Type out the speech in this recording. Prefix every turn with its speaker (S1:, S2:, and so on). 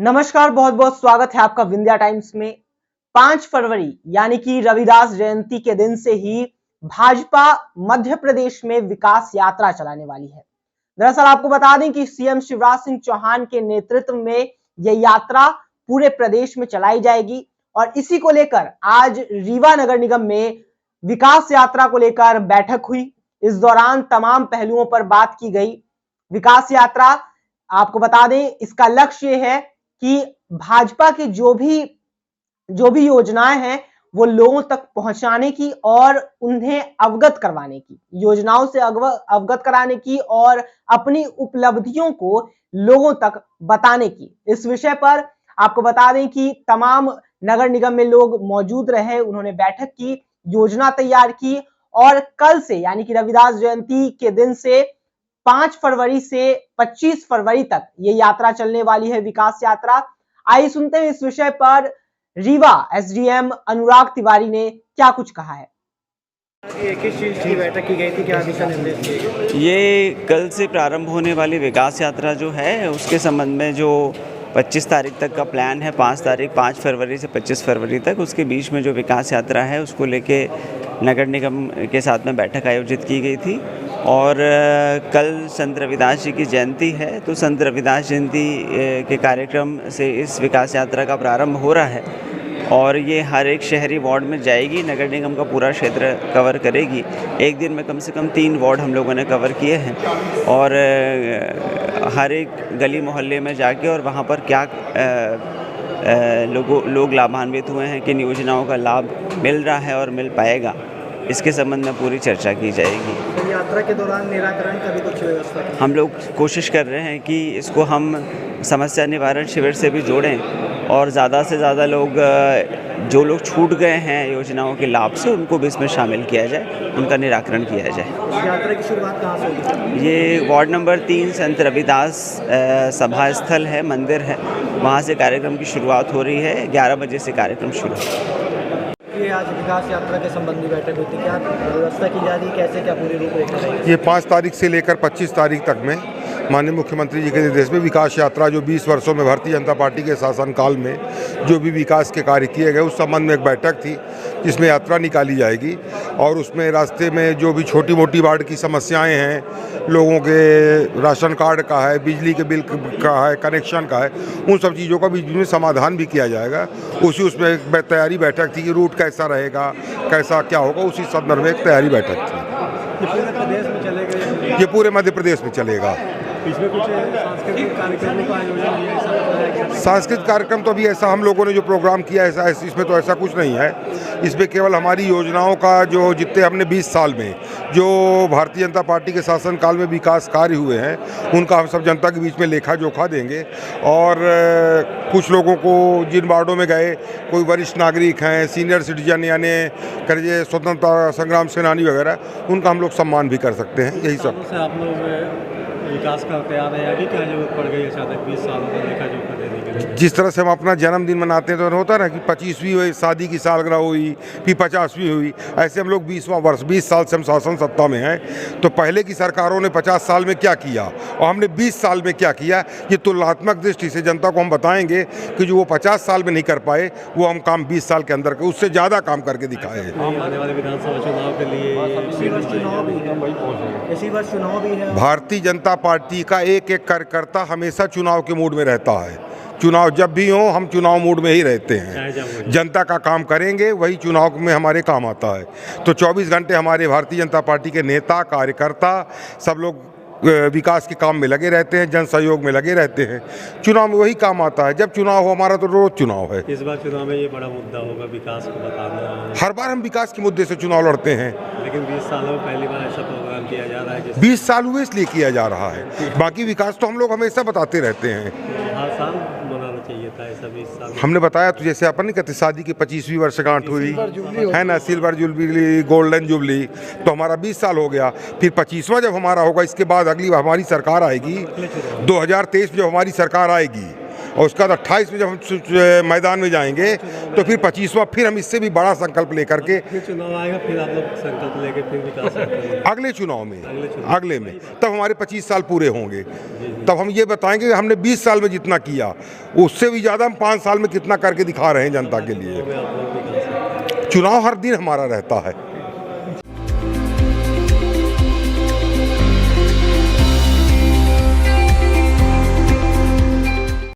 S1: नमस्कार, बहुत बहुत स्वागत है आपका विंध्या टाइम्स में। 5 फरवरी यानी कि रविदास जयंती के दिन से ही भाजपा मध्य प्रदेश में विकास यात्रा चलाने वाली है। दरअसल आपको बता दें कि सीएम शिवराज सिंह चौहान के नेतृत्व में यह यात्रा पूरे प्रदेश में चलाई जाएगी और इसी को लेकर आज रीवा नगर निगम में विकास यात्रा को लेकर बैठक हुई। इस दौरान तमाम पहलुओं पर बात की गई। विकास यात्रा, आपको बता दें, इसका लक्ष्य है कि भाजपा की जो भी योजनाएं हैं वो लोगों तक पहुंचाने की और उन्हें अवगत करवाने की, योजनाओं से अवगत कराने की और अपनी उपलब्धियों को लोगों तक बताने की। इस विषय पर आपको बता दें कि तमाम नगर निगम में लोग मौजूद रहे, उन्होंने बैठक की, योजना तैयार की और कल से यानी कि रविदास जयंती के दिन से 5 फरवरी से 25 फरवरी तक ये यात्रा चलने वाली है, विकास यात्रा। आइए सुनते हैं इस विषय पर रीवा एसडीएम अनुराग तिवारी ने क्या कुछ कहा है।
S2: किस चीज की बैठक की गई थी, क्या दिशा निर्देश दिए गए?
S3: ये कल से प्रारंभ होने वाली विकास यात्रा जो है उसके संबंध में जो 25 तारीख तक का प्लान है, 5 फरवरी से 25 फरवरी तक, उसके बीच में जो विकास यात्रा है उसको लेके नगर निगम के साथ में बैठक आयोजित की गई थी। और कल संत रविदास जी की जयंती है, तो संत रविदास जयंती के कार्यक्रम से इस विकास यात्रा का प्रारंभ हो रहा है और ये हर एक शहरी वार्ड में जाएगी, नगर निगम का पूरा क्षेत्र कवर करेगी। एक दिन में कम से कम 3 वार्ड हम लोगों ने कवर किए हैं और हर एक गली मोहल्ले में जाके और वहाँ पर क्या लोग लाभान्वित हुए हैं, किन योजनाओं का लाभ मिल रहा है और मिल पाएगा, इसके संबंध में पूरी चर्चा की जाएगी।
S2: तो यात्रा के दौरान निराकरण का भी कुछ व्यवस्था की?
S3: हम लोग कोशिश कर रहे हैं कि इसको हम समस्या निवारण शिविर से भी जोड़ें और ज़्यादा से ज़्यादा लोग, जो लोग छूट गए हैं योजनाओं के लाभ से, उनको भी इसमें शामिल किया जाए, उनका निराकरण किया जाए।
S2: यात्रा की शुरुआत कहाँ से होगी?
S3: ये वार्ड नंबर 3 संत रविदास सभा स्थल है, मंदिर है, वहाँ से कार्यक्रम की शुरुआत हो रही है। 11 बजे से कार्यक्रम शुरू है।
S2: ये आज विकास यात्रा के संबंधी बैठक हुई थी, क्या व्यवस्था की जा रही है, कैसे क्या पूरी रूपरेखा रहेगी?
S4: ये 5 तारीख से लेकर 25 तारीख तक में माननीय मुख्यमंत्री जी के निर्देश में विकास यात्रा, जो 20 वर्षों में भारतीय जनता पार्टी के शासनकाल में जो भी विकास के कार्य किए गए उस संबंध में एक बैठक थी जिसमें यात्रा निकाली जाएगी और उसमें रास्ते में जो भी छोटी मोटी वार्ड की समस्याएं हैं, लोगों के राशन कार्ड का है, बिजली के बिल का है, कनेक्शन का है, उन सब चीज़ों का बीच में समाधान भी किया जाएगा। उसमें एक तैयारी बैठक थी कि रूट कैसा रहेगा, कैसा क्या होगा, उसी संदर्भ में एक तैयारी बैठक थी।
S2: ये पूरे प्रदेश में चलेगा?
S4: ये पूरे मध्य प्रदेश में चलेगा।
S2: इसमें कुछ सांस्कृतिक कार्यक्रमों का आयोजन किया, ऐसा बताया गया?
S4: सांस्कृतिक कार्यक्रम तो अभी ऐसा हम लोगों ने जो प्रोग्राम किया है इसमें तो ऐसा कुछ नहीं है। इसमें केवल हमारी योजनाओं का जो जितने हमने 20 साल में जो भारतीय जनता पार्टी के शासनकाल में विकास कार्य हुए हैं उनका हम सब जनता के बीच में लेखा जोखा देंगे और कुछ लोगों को जिन वार्डों में गए, कोई वरिष्ठ नागरिक हैं, सीनियर सिटीजन यानी करिए स्वतंत्रता संग्राम सेनानी वगैरह, उनका हम लोग सम्मान भी कर सकते हैं। यही सब
S2: से आप लोग विकास का तैयार है, अभी क्या जरूरत पड़ गई अचानक 20 सालों का लेखा जोखा देने के लिए?
S4: जिस तरह से हम अपना जन्मदिन मनाते हैं तो होता है ना कि 25वीं हुई शादी की सालगिरह हुई, फिर 50वीं हुई, ऐसे हम लोग 20वां वर्ष, 20 साल से हम शासन सत्ता में हैं, तो पहले की सरकारों ने 50 साल में क्या किया और हमने 20 साल में क्या किया, ये तुलनात्मक दृष्टि से जनता को हम बताएंगे कि जो वो 50 साल में नहीं कर पाए वो हम काम 20 साल के अंदर उससे ज़्यादा काम करके दिखाए हैं।
S2: आने वाले विधानसभा चुनाव के लिए इसी वर्ष चुनाव भी है।
S4: भारतीय जनता पार्टी का एक एक कार्यकर्ता हमेशा चुनाव के मूड में रहता है। चुनाव जब भी हो हम चुनाव मूड में ही रहते हैं, जनता का काम करेंगे, वही चुनाव में हमारे काम आता है। तो 24 घंटे हमारे भारतीय जनता पार्टी के नेता कार्यकर्ता सब लोग विकास के काम में लगे रहते हैं, जन सहयोग में लगे रहते हैं। चुनाव में वही काम आता है। जब चुनाव हो, हमारा तो रोज चुनाव है।
S2: इस बार चुनाव में ये बड़ा मुद्दा होगा विकास को बताना।
S4: हर बार हम विकास के मुद्दे से चुनाव लड़ते हैं,
S2: लेकिन 20 सालों में पहली बार ऐसा प्रोग्राम किया जा रहा है।
S4: 20 साल हुए इसलिए किया जा रहा है, बाकी विकास तो हम लोग हमेशा बताते रहते हैं।
S2: हर साल मनाना चाहिए था ऐसा 20 साल।
S4: हमने बताया तो जैसे अपन नहीं कहते शादी की 25वीं वर्षगांठ हुई है ना, सिल्वर जुबली, गोल्डन जुबली, तो हमारा 20 साल हो गया। फिर 25वां जब हमारा होगा, इसके बाद अगली हमारी सरकार आएगी 2023 में, जब हमारी सरकार आएगी और उसका 28 में जब हम मैदान में जाएंगे तो फिर 25वां फिर हम इससे भी बड़ा संकल्प लेकर के
S2: फिर चुनाव आएगा, फिर आप लोग संकल्प लेके फिर विकास यात्रा
S4: अगले चुनाव में अगले में तब हमारे 25 साल पूरे होंगे। तब हम ये बताएंगे कि हमने 20 साल में जितना किया उससे भी ज़्यादा हम 5 साल में कितना करके दिखा रहे हैं जनता के लिए।
S2: आप लोग विकास
S4: चुनाव हर दिन हमारा रहता है।